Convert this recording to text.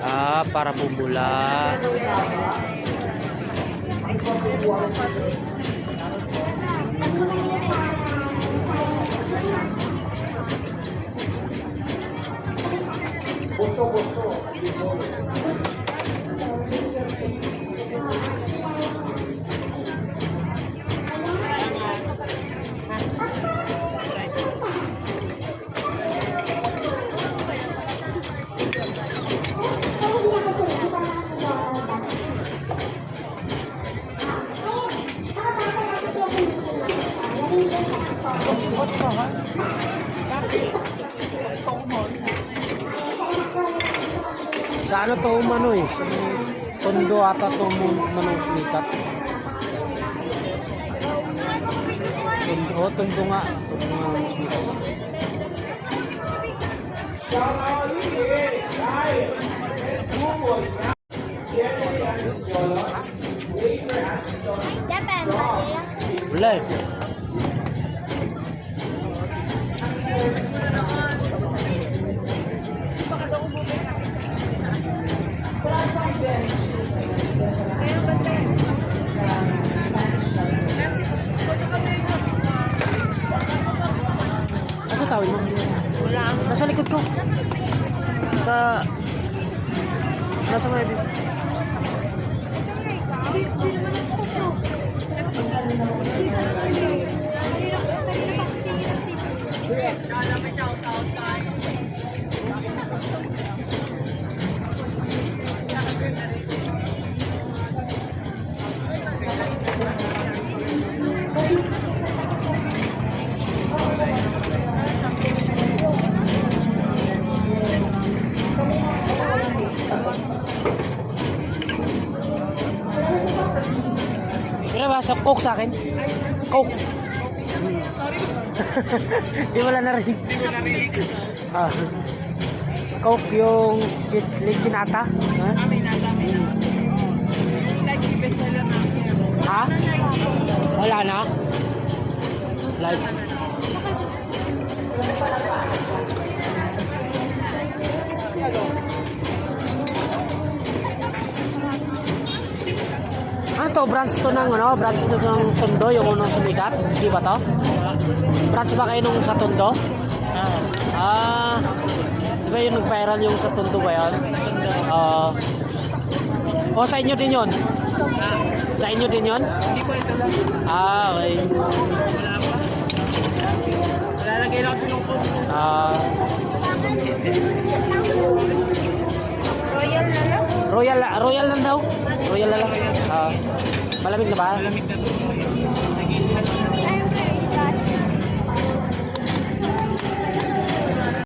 Ah, para bumula. Sa ano to umano eh? Sa tondo ata to manong sumikat. Tondo nga. Tondo nga sumikat. Wala eh. Asa tawid mo? Wala. Nasa likod ko. Nasa mga ibig. Kira ba sa Coke sa akin? Coke. Di wala na rin. Ah. Coke yung lichinata. Ha? Ha? Wala na? Like. Ano to? Branch to ng ano? Branch to ng Tondo, yung unang sumikat? Di ba to? Branch ba kayo nung sa Tondo? Ah. Di ba yung nag-viral yung sa Tondo ba yan? O sa inyo din yun? Sa inyo din yun? Hindi ko ito lang. Ah, okay. Lalagay lang sa lungkot. Royal lang daw. Royal na lang. Malamig na ba? Malamig na ito. Nag-iisip.